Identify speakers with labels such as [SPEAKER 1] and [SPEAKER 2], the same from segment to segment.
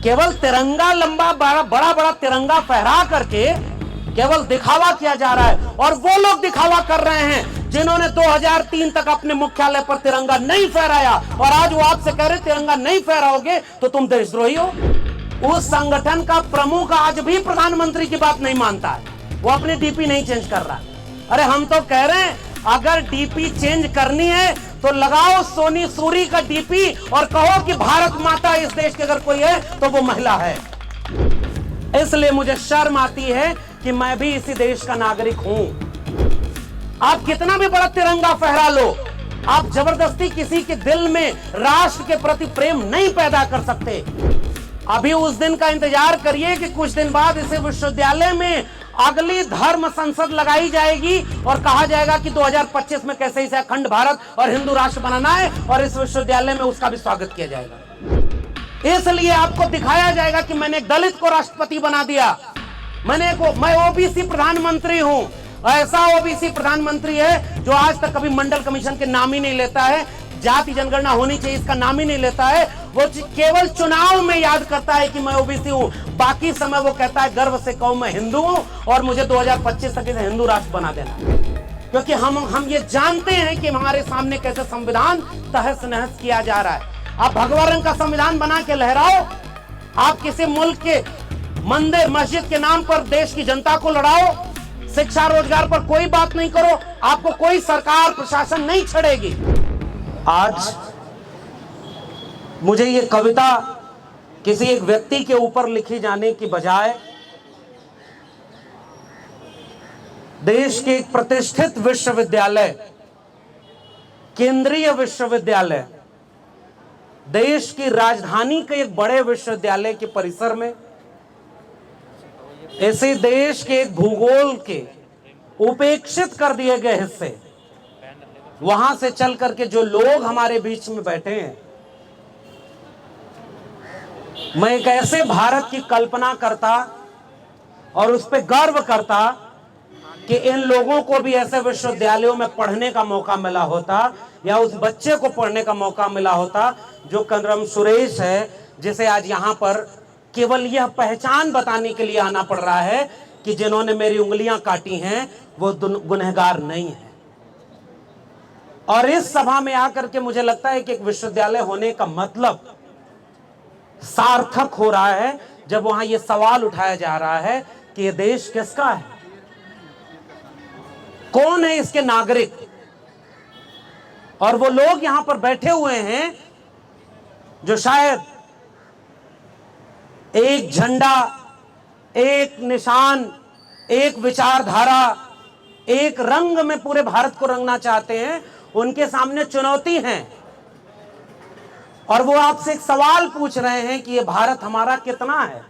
[SPEAKER 1] केवल तिरंगा लंबा बड़ा बड़ा तिरंगा फहरा करके केवल दिखावा किया जा रहा है। और वो लोग दिखावा कर रहे हैं जिन्होंने 2003 तक अपने मुख्यालय पर तिरंगा नहीं फहराया, और आज वो आपसे कह रहे तिरंगा नहीं फहराओगे तो तुम देशद्रोही हो। उस संगठन का प्रमुख आज भी प्रधानमंत्री की बात नहीं मानता है, वो अपनी डीपी नहीं चेंज कर रहा। अरे हम तो कह रहे हैं अगर डीपी चेंज करनी है तो लगाओ सोनी सूरी का डीपी और कहो कि भारत माता इस देश की अगर कोई है तो वो महिला है। इसलिए मुझे शर्म आती है कि मैं भी इसी देश का नागरिक हूं। आप कितना भी बड़ा तिरंगा फहरा लो, आप जबरदस्ती किसी के दिल में राष्ट्र के प्रति प्रेम नहीं पैदा कर सकते। अभी उस दिन का इंतजार करिए कि कुछ दिन बाद इसे विश्वविद्यालय में अगली धर्म संसद लगाई जाएगी और कहा जाएगा कि 2025 में कैसे इसे अखंड भारत और हिंदू राष्ट्र बनाना है, और इस विश्वविद्यालय में उसका भी स्वागत किया जाएगा। इसलिए आपको दिखाया जाएगा कि मैंने एक दलित को राष्ट्रपति बना दिया, मैं ओबीसी प्रधानमंत्री हूं। ऐसा ओबीसी प्रधानमंत्री है जो आज तक कभी मंडल कमीशन के नाम ही नहीं लेता है, जाति जनगणना होनी चाहिए इसका नाम ही नहीं लेता है। वो केवल चुनाव में याद करता है कि मैं ओबीसी हूं, बाकी समय वो कहता है गर्व से कहूं मैं हिंदू हूं और मुझे 2025 तक इसे हिंदू राष्ट्र बना देना। क्योंकि हम ये जानते हैं कि हमारे सामने कैसे संविधान तहस नहस किया जा रहा है। आप भगवा रंग का संविधान बना के लहराओ, आप किसी मुल्क के मंदिर मस्जिद के नाम पर देश की जनता को लड़ाओ, शिक्षा रोजगार पर कोई बात नहीं करो, आपको कोई सरकार प्रशासन नहीं छड़ेगी। आज मुझे ये कविता किसी एक व्यक्ति के ऊपर लिखी जाने की बजाय देश के एक प्रतिष्ठित विश्वविद्यालय, केंद्रीय विश्वविद्यालय, देश की राजधानी के एक बड़े विश्वविद्यालय के परिसर में ऐसे देश के एक भूगोल के उपेक्षित कर दिए गए हिस्से, वहां से चल करके जो लोग हमारे बीच में बैठे हैं, मैं एक ऐसे भारत की कल्पना करता और उस पर गर्व करता कि इन लोगों को भी ऐसे विश्वविद्यालयों में पढ़ने का मौका मिला होता, या उस बच्चे को पढ़ने का मौका मिला होता जो कनरम सुरेश है, जिसे आज यहां पर केवल यह पहचान बताने के लिए आना पड़ रहा है कि जिन्होंने मेरी उंगलियां काटी हैं वो गुनहगार नहीं है। और इस सभा में आकर के मुझे लगता है कि एक विश्वविद्यालय होने का मतलब सार्थक हो रहा है जब वहां यह सवाल उठाया जा रहा है कि यह देश किसका है, कौन है इसके नागरिक। और वो लोग यहां पर बैठे हुए हैं जो शायद एक झंडा, एक निशान, एक विचारधारा, एक रंग में पूरे भारत को रंगना चाहते हैं, उनके सामने चुनौती है। और वो आपसे एक सवाल पूछ रहे हैं कि ये भारत हमारा कितना है।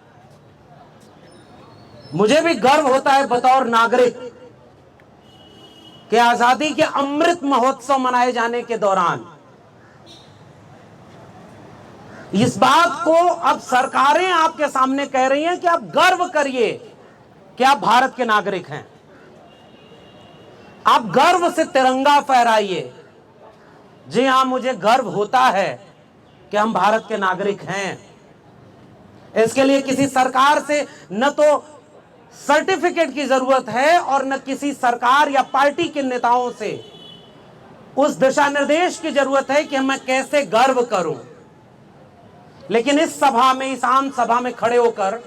[SPEAKER 1] मुझे भी गर्व होता है बतौर नागरिक कि आजादी के अमृत महोत्सव मनाए जाने के दौरान इस बात को अब सरकारें आपके सामने कह रही हैं कि आप गर्व करिए कि आप भारत के नागरिक हैं, आप गर्व से तिरंगा फहराइए। जी हां, मुझे गर्व होता है कि हम भारत के नागरिक हैं। इसके लिए किसी सरकार से न तो सर्टिफिकेट की जरूरत है और न किसी सरकार या पार्टी के नेताओं से उस दिशा निर्देश की जरूरत है कि मैं कैसे गर्व करूं। लेकिन इस सभा में, इस आम सभा में खड़े होकर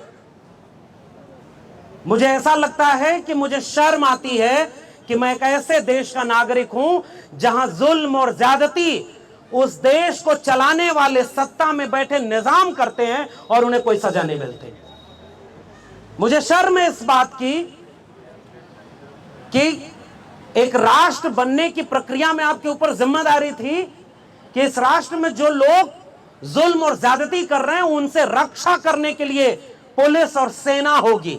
[SPEAKER 1] मुझे ऐसा लगता है कि मुझे शर्म आती है कि मैं एक ऐसे देश का नागरिक हूं जहां जुल्म और ज्यादती उस देश को चलाने वाले सत्ता में बैठे निजाम करते हैं और उन्हें कोई सजा नहीं मिलती। मुझे शर्म है इस बात की कि एक राष्ट्र बनने की प्रक्रिया में आपके ऊपर जिम्मेदारी थी कि इस राष्ट्र में जो लोग जुल्म और ज्यादती कर रहे हैं उनसे रक्षा करने के लिए पुलिस और सेना होगी।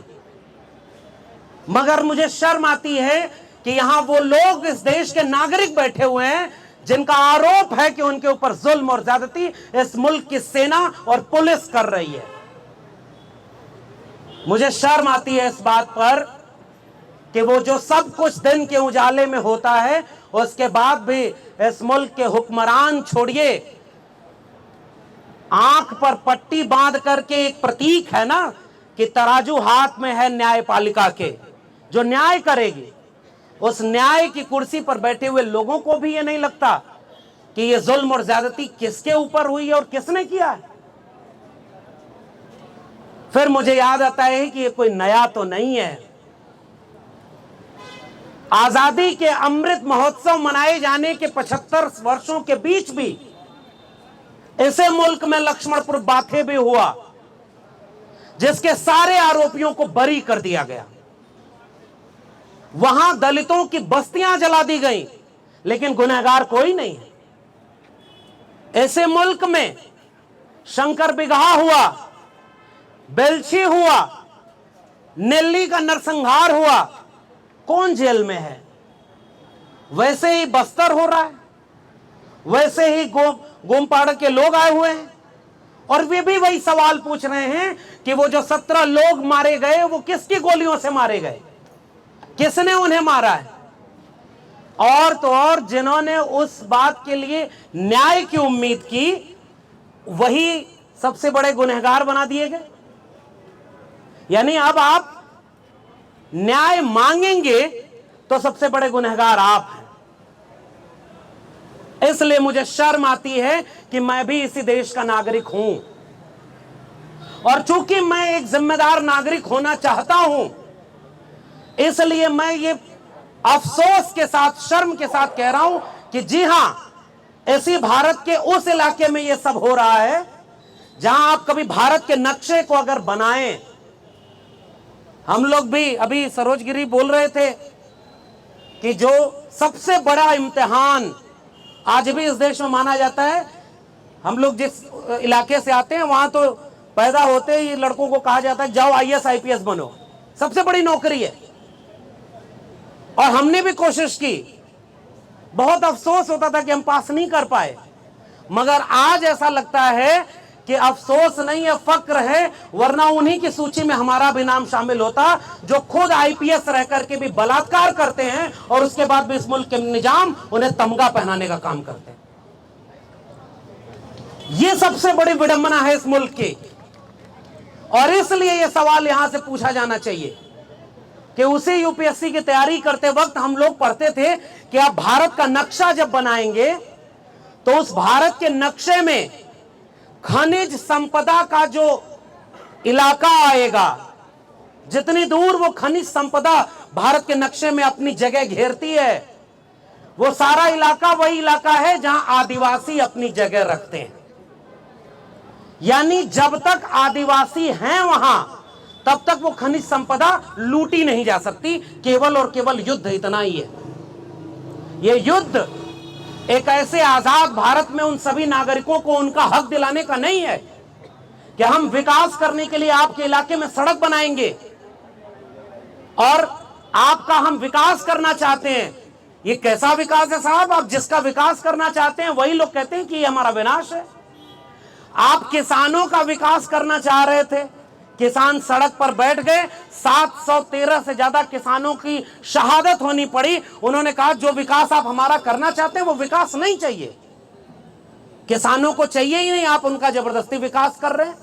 [SPEAKER 1] मगर मुझे शर्म आती है कि यहां वो लोग इस देश के नागरिक बैठे हुए हैं जिनका आरोप है कि उनके ऊपर जुल्म और ज्यादती इस मुल्क की सेना और पुलिस कर रही है। मुझे शर्म आती है इस बात पर कि वो जो सब कुछ दिन के उजाले में होता है उसके बाद भी इस मुल्क के हुक्मरान छोड़िए, आंख पर पट्टी बांध करके एक प्रतीक है ना कि तराजू हाथ में है न्यायपालिका के, जो न्याय करेगी। उस न्याय की कुर्सी पर बैठे हुए लोगों को भी ये नहीं लगता कि ये जुल्म और ज्यादती किसके ऊपर हुई है और किसने किया है। फिर मुझे याद आता है कि ये कोई नया तो नहीं है। आजादी के अमृत महोत्सव मनाए जाने के 75 वर्षों के बीच भी ऐसे मुल्क में लक्ष्मणपुर बाथे भी हुआ, जिसके सारे आरोपियों को बरी कर दिया गया। वहां दलितों की बस्तियां जला दी गई, लेकिन गुनहगार कोई नहीं है। ऐसे मुल्क में शंकर बिगहा हुआ, बेलछी हुआ, नेल्ली का नरसंहार हुआ, कौन जेल में है? वैसे ही बस्तर हो रहा है, वैसे ही गोमपाड़ा के लोग आए हुए हैं और वे भी वही सवाल पूछ रहे हैं कि वो जो 17 लोग मारे गए वो किसकी गोलियों से मारे गए, किसने उन्हें मारा है? और तो और जिन्होंने उस बात के लिए न्याय की उम्मीद की, वही सबसे बड़े गुनहगार बना दिए गए। यानी अब आप न्याय मांगेंगे तो सबसे बड़े गुनहगार आप हैं। इसलिए मुझे शर्म आती है कि मैं भी इसी देश का नागरिक हूं, और चूंकि मैं एक जिम्मेदार नागरिक होना चाहता हूं, इसलिए मैं ये अफसोस के साथ, शर्म के साथ कह रहा हूं कि जी हां, ऐसी भारत के उस इलाके में ये सब हो रहा है जहां आप कभी भारत के नक्शे को अगर बनाएं। हम लोग भी अभी सरोजगिरी बोल रहे थे कि जो सबसे बड़ा इम्तिहान आज भी इस देश में माना जाता है, हम लोग जिस इलाके से आते हैं वहां तो पैदा होते ही लड़कों को कहा जाता है जाओ IAS IPS बनो, सबसे बड़ी नौकरी है। और हमने भी कोशिश की, बहुत अफसोस होता था कि हम पास नहीं कर पाए, मगर आज ऐसा लगता है कि अफसोस नहीं है, फक्र है, वरना उन्हीं की सूची में हमारा भी नाम शामिल होता जो खुद IPS रह करके भी बलात्कार करते हैं और उसके बाद भी इस मुल्क के निजाम उन्हें तमगा पहनाने का काम करते हैं। ये सबसे बड़ी विडंबना है इस मुल्क की, और इसलिए यह सवाल यहां से पूछा जाना चाहिए कि उसी UPSC की तैयारी करते वक्त हम लोग पढ़ते थे कि आप भारत का नक्शा जब बनाएंगे तो उस भारत के नक्शे में खनिज संपदा का जो इलाका आएगा, जितनी दूर वो खनिज संपदा भारत के नक्शे में अपनी जगह घेरती है, वो सारा इलाका वही इलाका है जहां आदिवासी अपनी जगह रखते हैं। यानी जब तक आदिवासी हैं वहां, तब तक वो खनिज संपदा लूटी नहीं जा सकती। केवल और केवल युद्ध इतना ही है। ये युद्ध एक ऐसे आजाद भारत में उन सभी नागरिकों को उनका हक दिलाने का नहीं है कि हम विकास करने के लिए आपके इलाके में सड़क बनाएंगे और आपका हम विकास करना चाहते हैं। ये कैसा विकास है साहब? आप जिसका विकास करना चाहते हैं वही लोग कहते हैं कि ये हमारा विनाश है। आप किसानों का विकास करना चाह रहे थे, किसान सड़क पर बैठ गए, 713 से ज्यादा किसानों की शहादत होनी पड़ी। उन्होंने कहा जो विकास आप हमारा करना चाहते हैं वो विकास नहीं चाहिए, किसानों को चाहिए ही नहीं, आप उनका जबरदस्ती विकास कर रहे हैं।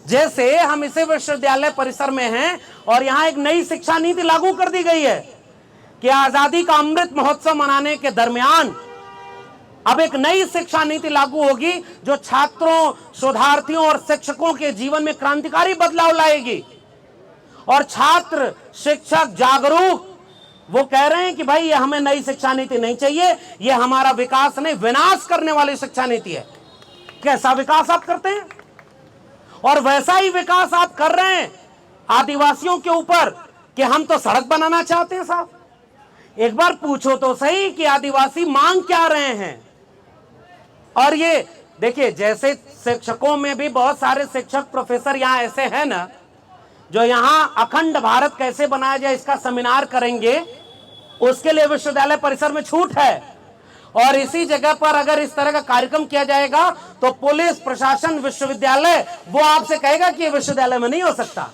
[SPEAKER 1] जैसे हम इसे विश्वविद्यालय परिसर में हैं और यहां एक नई शिक्षा नीति लागू कर दी गई है कि आजादी का अमृत महोत्सव मनाने के दरमियान अब एक नई शिक्षा नीति लागू होगी जो छात्रों, शोधार्थियों और शिक्षकों के जीवन में क्रांतिकारी बदलाव लाएगी। और छात्र, शिक्षक जागरूक, वो कह रहे हैं कि भाई ये हमें नई शिक्षा नीति नहीं चाहिए, ये हमारा विकास नहीं विनाश करने वाली शिक्षा नीति है। कैसा विकास आप करते हैं? और वैसा ही विकास आप कर रहे हैं आदिवासियों के ऊपर कि हम तो सड़क बनाना चाहते हैं। साहब एक बार पूछो तो सही कि आदिवासी मांग क्या रहे हैं। और ये देखिए, जैसे शिक्षकों में भी बहुत सारे शिक्षक प्रोफेसर यहाँ ऐसे हैं ना, जो यहाँ अखंड भारत कैसे बनाया जाए इसका सेमिनार करेंगे, उसके लिए विश्वविद्यालय परिसर में छूट है। और इसी जगह पर अगर इस तरह का कार्यक्रम किया जाएगा तो पुलिस प्रशासन, विश्वविद्यालय वो आपसे कहेगा कि ये विश्वविद्यालय में नहीं हो सकता।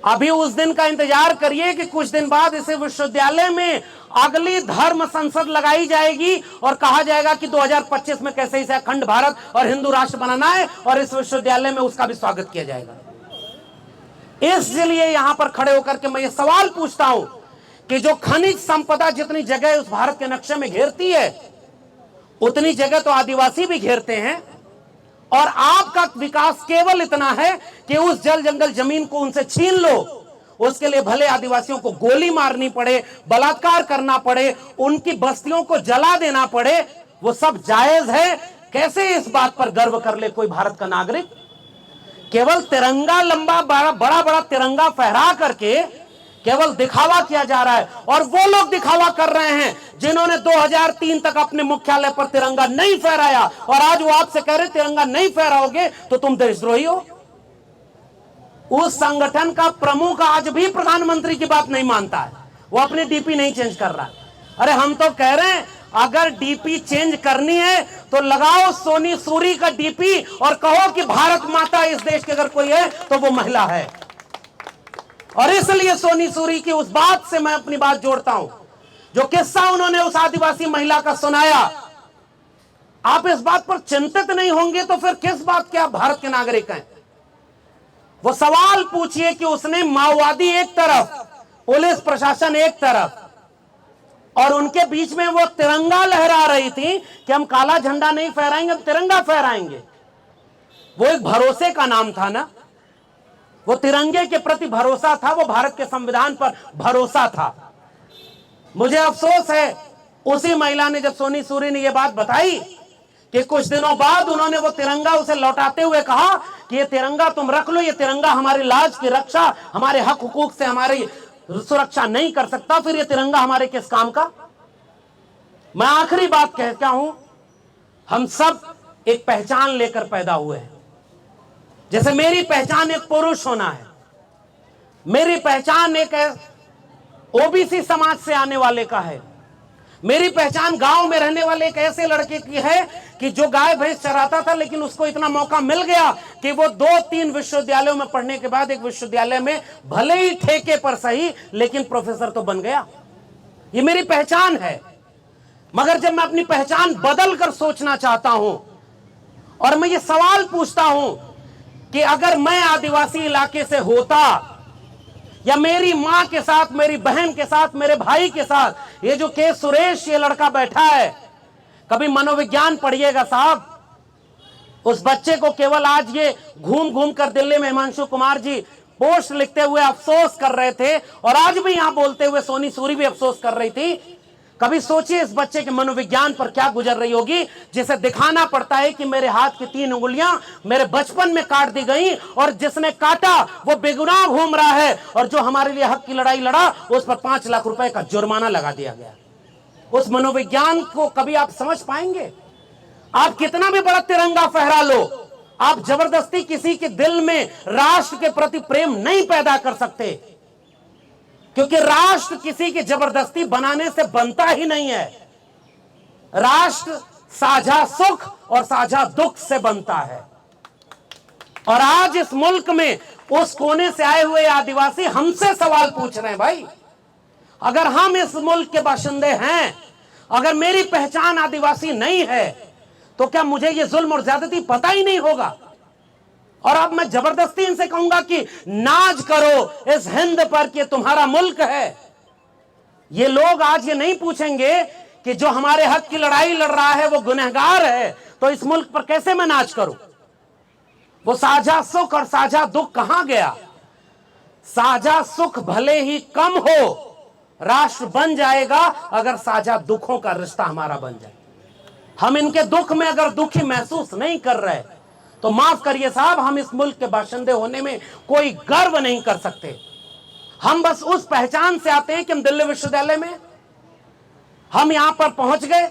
[SPEAKER 1] अभी उस दिन का इंतजार करिए कि कुछ दिन बाद इस विश्वविद्यालय में अगली धर्म संसद लगाई जाएगी और कहा जाएगा कि 2025 में कैसे इसे अखंड भारत और हिंदू राष्ट्र बनाना है और इस विश्वविद्यालय में उसका भी स्वागत किया जाएगा। इसलिए यहां पर खड़े होकर के मैं ये सवाल पूछता हूं कि जो खनिज संपदा जितनी जगह उस भारत के नक्शे में घेरती है, उतनी जगह तो आदिवासी भी घेरते हैं। और आपका विकास केवल इतना है कि उस जल जंगल जमीन को उनसे छीन लो, उसके लिए भले आदिवासियों को गोली मारनी पड़े, बलात्कार करना पड़े, उनकी बस्तियों को जला देना पड़े, वो सब जायज है। कैसे इस बात पर गर्व कर ले कोई भारत का नागरिक? केवल तिरंगा लंबा बड़ा बड़ा तिरंगा फहरा करके केवल दिखावा किया जा रहा है। और वो लोग दिखावा कर रहे हैं जिन्होंने 2003 तक अपने मुख्यालय पर तिरंगा नहीं फहराया, और आज वो आपसे कह रहे तिरंगा नहीं फहराओगे तो तुम देशद्रोही हो। उस संगठन का प्रमुख आज भी प्रधानमंत्री की बात नहीं मानता है, वो अपनी डीपी नहीं चेंज कर रहा है। अरे हम तो कह रहे हैं अगर डीपी चेंज करनी है तो लगाओ सोनी सूरी का डीपी और कहो कि भारत माता इस देश की अगर कोई है तो वो महिला है। और इसलिए सोनी सूरी की उस बात से मैं अपनी बात जोड़ता हूं, जो किस्सा उन्होंने उस आदिवासी महिला का सुनाया। आप इस बात पर चिंतित नहीं होंगे तो फिर किस बात के आप भारत के नागरिक हैं? वो सवाल पूछिए कि उसने माओवादी एक तरफ, पुलिस प्रशासन एक तरफ, और उनके बीच में वो तिरंगा लहरा रही थी कि हम काला झंडा नहीं फहराएंगे, हम तिरंगा फहराएंगे। वो एक भरोसे का नाम था ना, वो तिरंगे के प्रति भरोसा था, वो भारत के संविधान पर भरोसा था। मुझे अफसोस है उसी महिला ने, जब सोनी सूरी ने ये बात बताई कि कुछ दिनों बाद उन्होंने वो तिरंगा उसे लौटाते हुए कहा कि ये तिरंगा तुम रख लो, ये तिरंगा हमारी लाज की रक्षा, हमारे हक हुकूक से हमारी सुरक्षा नहीं कर सकता, फिर ये तिरंगा हमारे किस काम का? मैं आखिरी बात कहता हूं, हम सब एक पहचान लेकर पैदा हुए हैं। जैसे मेरी पहचान एक पुरुष होना है, मेरी पहचान एक ओबीसी समाज से आने वाले का है, मेरी पहचान गांव में रहने वाले एक ऐसे लड़के की है कि जो गाय भैंस चराता था लेकिन उसको इतना मौका मिल गया कि वो 2-3 विश्वविद्यालयों में पढ़ने के बाद एक विश्वविद्यालय में भले ही ठेके पर सही लेकिन प्रोफेसर तो बन गया। ये मेरी पहचान है। मगर जब मैं अपनी पहचान बदल कर सोचना चाहता हूं और मैं ये सवाल पूछता हूं कि अगर मैं आदिवासी इलाके से होता, या मेरी मां के साथ, मेरी बहन के साथ, मेरे भाई के साथ, ये जो के सुरेश ये लड़का बैठा है, कभी मनोविज्ञान पढ़िएगा साहब। उस बच्चे को केवल आज ये घूम घूम कर दिल्ली में हिमांशु कुमार जी पोस्ट लिखते हुए अफसोस कर रहे थे, और आज भी यहां बोलते हुए सोनी सूरी भी अफसोस कर रही थी। कभी सोचिए इस बच्चे के मनोविज्ञान पर क्या गुजर रही होगी, जिसे दिखाना पड़ता है कि मेरे हाथ की 3 उंगलियां मेरे बचपन में काट दी गई, और जिसने काटा वो बेगुनाह घूम रहा है, और जो हमारे लिए हक की लड़ाई लड़ा उस पर 5 लाख रुपए का जुर्माना लगा दिया गया। उस मनोविज्ञान को कभी आप समझ पाएंगे? आप कितना भी बड़ा तिरंगा फहरा लो, आप जबरदस्ती किसी के दिल में राष्ट्र के प्रति प्रेम नहीं पैदा कर सकते, क्योंकि राष्ट्र किसी की जबरदस्ती बनाने से बनता ही नहीं है। राष्ट्र साझा सुख और साझा दुख से बनता है। और आज इस मुल्क में उस कोने से आए हुए आदिवासी हमसे सवाल पूछ रहे हैं, भाई अगर हम इस मुल्क के बाशिंदे हैं, अगर मेरी पहचान आदिवासी नहीं है, तो क्या मुझे ये जुल्म और ज्यादती पता ही नहीं होगा? और अब मैं जबरदस्ती इनसे कहूंगा कि नाज करो इस हिंद पर कि तुम्हारा मुल्क है। ये लोग आज ये नहीं पूछेंगे कि जो हमारे हक की लड़ाई लड़ रहा है वो गुनहगार है, तो इस मुल्क पर कैसे मैं नाज करूं? वो साझा सुख और साझा दुख कहां गया? साझा सुख भले ही कम हो, राष्ट्र बन जाएगा अगर साझा दुखों का रिश्ता हमारा बन जाए। हम इनके दुख में अगर दुखी महसूस नहीं कर रहे तो माफ करिए साहब, हम इस मुल्क के बाशिंदे होने में कोई गर्व नहीं कर सकते। हम बस उस पहचान से आते हैं कि हम दिल्ली विश्वविद्यालय में हम यहां पर पहुंच गए,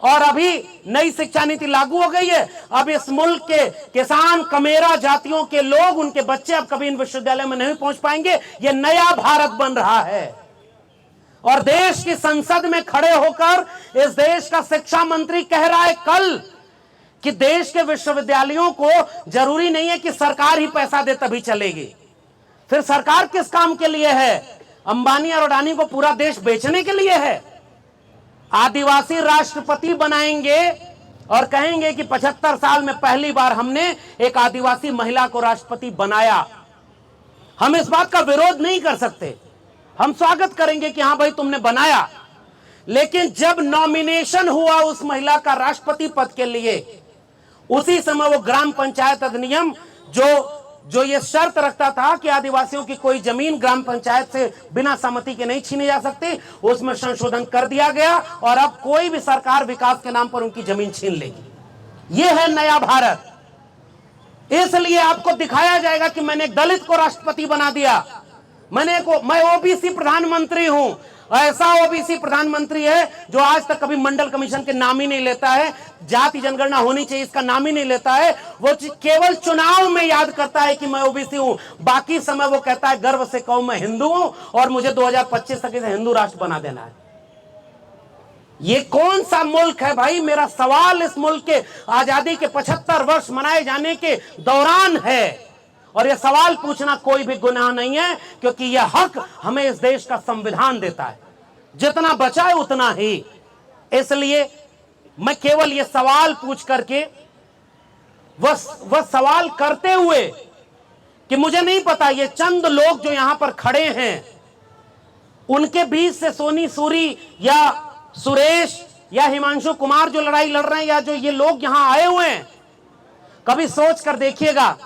[SPEAKER 1] और अभी नई शिक्षा नीति लागू हो गई है। अब इस मुल्क के किसान, कमेरा जातियों के लोग, उनके बच्चे अब कभी इन विश्वविद्यालय में नहीं पहुंच पाएंगे। यह नया भारत बन रहा है। और देश की संसद में खड़े होकर इस देश का शिक्षा मंत्री कह रहा है कल कि देश के विश्वविद्यालयों को जरूरी नहीं है कि सरकार ही पैसा दे तभी चलेगी। फिर सरकार किस काम के लिए है? अंबानी और अडानी को पूरा देश बेचने के लिए है? आदिवासी राष्ट्रपति बनाएंगे और कहेंगे कि 75 साल में पहली बार हमने एक आदिवासी महिला को राष्ट्रपति बनाया। हम इस बात का विरोध नहीं कर सकते, हम स्वागत करेंगे कि हां भाई तुमने बनाया। लेकिन जब नॉमिनेशन हुआ उस महिला का राष्ट्रपति पद के लिए, उसी समय वो ग्राम पंचायत अधिनियम जो ये शर्त रखता था कि आदिवासियों की कोई जमीन ग्राम पंचायत से बिना सहमति के नहीं छीनी जा सकती, उसमें संशोधन कर दिया गया और अब कोई भी सरकार विकास के नाम पर उनकी जमीन छीन लेगी। ये है नया भारत। इसलिए आपको दिखाया जाएगा कि मैंने एक दलित को राष्ट्रपति बना दिया, मैं ओबीसी प्रधानमंत्री हूं। ऐसा ओबीसी प्रधानमंत्री है जो आज तक कभी मंडल कमीशन के नाम ही नहीं लेता है, जाति जनगणना होनी चाहिए इसका नाम ही नहीं लेता है। वो केवल चुनाव में याद करता है कि मैं ओबीसी हूं, बाकी समय वो कहता है गर्व से कहूं मैं हिंदू हूं और मुझे 2025 तक इसे हिंदू राष्ट्र बना देना है। ये कौन सा मुल्क है भाई? मेरा सवाल इस मुल्क के आजादी के 75 वर्ष मनाए जाने के दौरान है, और यह सवाल पूछना कोई भी गुनाह नहीं है, क्योंकि यह हक हमें इस देश का संविधान देता है, जितना बचाए उतना ही। इसलिए मैं केवल यह सवाल पूछ करके वह सवाल करते हुए कि मुझे नहीं पता ये चंद लोग जो यहां पर खड़े हैं उनके बीच से सोनी सूरी या सुरेश या हिमांशु कुमार जो लड़ाई लड़ रहे हैं, या जो ये लोग यहां आए हुए हैं, कभी सोच कर देखिएगा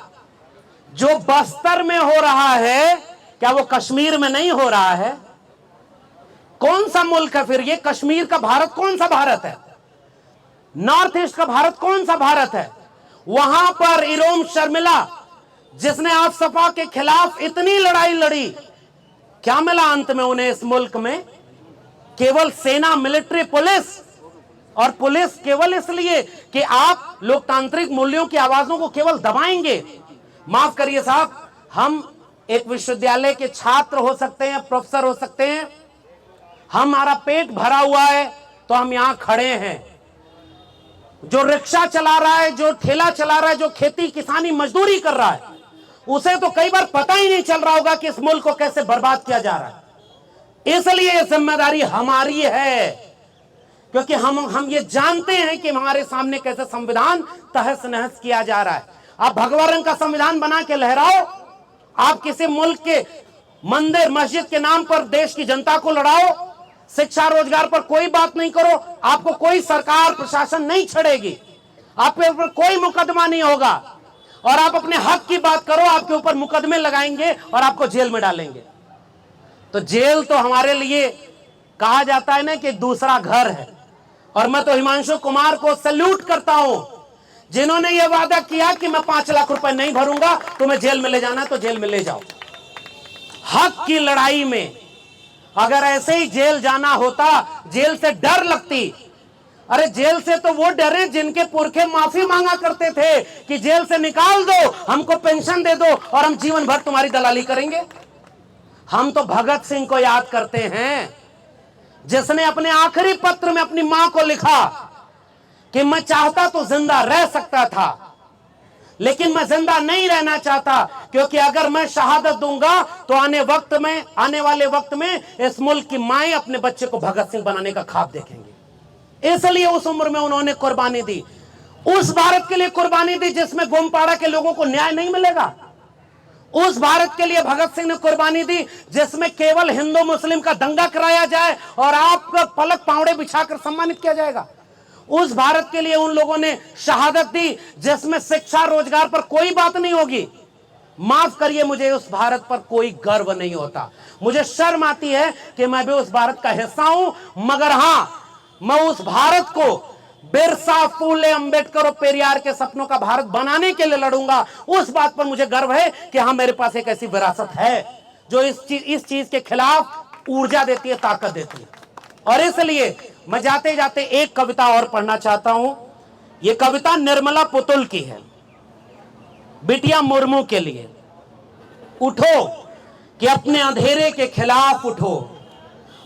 [SPEAKER 1] जो बस्तर में हो रहा है क्या वो कश्मीर में नहीं हो रहा है? कौन सा मुल्क है फिर ये? कश्मीर का भारत कौन सा भारत है? नॉर्थ ईस्ट का भारत कौन सा भारत है? वहां पर इरोम शर्मिला जिसने आप सपा के खिलाफ इतनी लड़ाई लड़ी, क्या मिला अंत में उन्हें इस मुल्क में? केवल सेना, मिलिट्री, पुलिस, और पुलिस केवल इसलिए कि आप लोकतांत्रिक मूल्यों की आवाजों को केवल दबाएंगे। माफ करिए साहब, हम एक विश्वविद्यालय के छात्र हो सकते हैं, प्रोफेसर हो सकते हैं, हमारा पेट भरा हुआ है तो हम यहां खड़े हैं। जो रिक्शा चला रहा है, जो ठेला चला रहा है, जो खेती किसानी मजदूरी कर रहा है, उसे तो कई बार पता ही नहीं चल रहा होगा कि इस मुल्क को कैसे बर्बाद किया जा रहा है। इसलिए यह जिम्मेदारी हमारी है, क्योंकि हम ये जानते हैं कि हमारे सामने कैसे संविधान तहस नहस किया जा रहा है। आप भगवा रंग का संविधान बना के लहराओ, आप किसी मुल्क के मंदिर मस्जिद के नाम पर देश की जनता को लड़ाओ, शिक्षा रोजगार पर कोई बात नहीं करो, आपको कोई सरकार प्रशासन नहीं छड़ेगी, आपके ऊपर कोई मुकदमा नहीं होगा, और आप अपने हक की बात करो, आपके ऊपर मुकदमे लगाएंगे और आपको जेल में डालेंगे। तो जेल तो हमारे लिए कहा जाता है ना कि दूसरा घर है, और मैं तो हिमांशु कुमार को सैल्यूट करता हूं जिन्होंने यह वादा किया कि मैं 5 लाख रुपए नहीं भरूंगा, तुम्हें जेल में ले जाना तो जेल में ले जाओ। हक की लड़ाई में अगर ऐसे ही जेल जाना होता, जेल से डर लगती, अरे जेल से तो वो डरे जिनके पुरखे माफी मांगा करते थे कि जेल से निकाल दो, हमको पेंशन दे दो और हम जीवन भर तुम्हारी दलाली करेंगे। हम तो भगत सिंह को याद करते हैं जिसने अपने आखिरी पत्र में अपनी मां को लिखा कि मैं चाहता तो जिंदा रह सकता था, लेकिन मैं जिंदा नहीं रहना चाहता, क्योंकि अगर मैं शहादत दूंगा तो आने वाले वक्त में इस मुल्क की माएं अपने बच्चे को भगत सिंह बनाने का ख्वाब देखेंगे। इसलिए उस उम्र में उन्होंने कुर्बानी दी, उस भारत के लिए कुर्बानी दी जिसमें गोमपाड़ा के लोगों को न्याय नहीं मिलेगा। उस भारत के लिए भगत सिंह ने कुर्बानी दी जिसमें केवल हिंदू मुस्लिम का दंगा कराया जाए और आपका पलक पावड़े बिछाकर सम्मानित किया जाएगा। उस भारत के लिए उन लोगों ने शहादत दी जिसमें शिक्षा रोजगार पर कोई बात नहीं होगी। माफ करिए, मुझे उस भारत पर कोई गर्व नहीं होता, मुझे शर्म आती है कि मैं भी उस भारत का हिस्सा हूं, मगर हां, मैं उस भारत को बिरसा, फूले, अंबेडकर और पेरियार के सपनों का भारत बनाने के लिए लड़ूंगा। उस बात पर मुझे गर्व है कि हाँ, मेरे पास एक ऐसी विरासत है जो इस चीज के खिलाफ ऊर्जा देती है, ताकत देती है। और इसलिए मैं जाते जाते एक कविता और पढ़ना चाहता हूं। यह कविता निर्मला पुतुल की है, बिटिया मुर्मू के लिए। उठो कि अपने अंधेरे के खिलाफ उठो,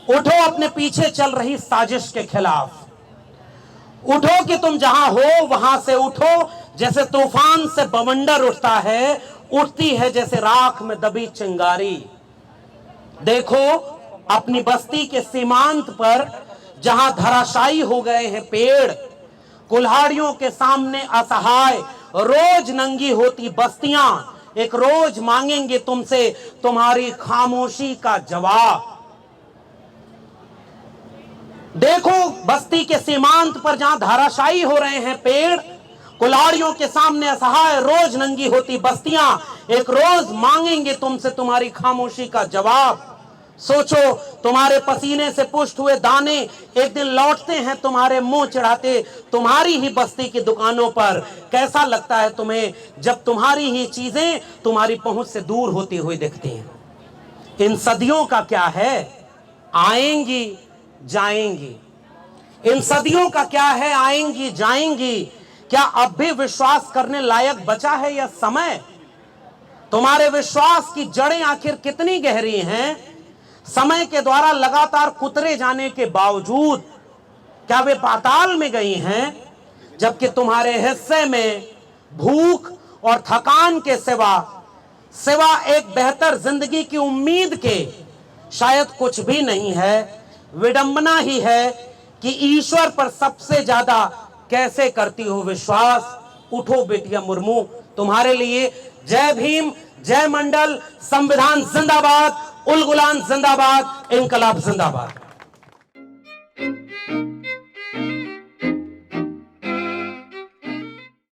[SPEAKER 1] उठो अपने पीछे चल रही साजिश के खिलाफ, उठो कि तुम जहां हो वहां से उठो, जैसे तूफान से बवंडर उठता है उठती है जैसे राख में दबी चिंगारी। देखो अपनी बस्ती के सीमांत पर जहां धराशायी हो गए हैं पेड़, कुल्हाड़ियों के सामने असहाय रोज नंगी होती बस्तियां एक रोज मांगेंगे तुमसे तुम्हारी खामोशी का जवाब। देखो बस्ती के सीमांत पर जहां धराशायी हो रहे हैं पेड़, कुल्हाड़ियों के सामने असहाय रोज नंगी होती बस्तियां एक रोज मांगेंगे तुमसे तुम्हारी खामोशी का जवाब। सोचो तुम्हारे पसीने से पुष्ट हुए दाने एक दिन लौटते हैं तुम्हारे मुंह चढ़ाते तुम्हारी ही बस्ती की दुकानों पर। कैसा लगता है तुम्हें जब तुम्हारी ही चीजें तुम्हारी पहुंच से दूर होती हुई दिखती हैं? इन सदियों का क्या है, आएंगी जाएंगी। इन सदियों का क्या है, आएंगी जाएंगी। क्या अब भी विश्वास करने लायक बचा है यह समय? तुम्हारे विश्वास की जड़ें आखिर कितनी गहरी हैं? समय के द्वारा लगातार कुतरे जाने के बावजूद क्या वे पाताल में गई हैं? जबकि तुम्हारे हिस्से में भूख और थकान के सिवा एक बेहतर जिंदगी की उम्मीद के शायद कुछ भी नहीं है। विडंबना ही है कि ईश्वर पर सबसे ज्यादा कैसे करती हो विश्वास। उठो बेटिया मुर्मू, तुम्हारे लिए जय भीम, जय मंडल, संविधान जिंदाबाद, उल गुलाम जिंदाबाद, इनकलाब जिंदाबाद।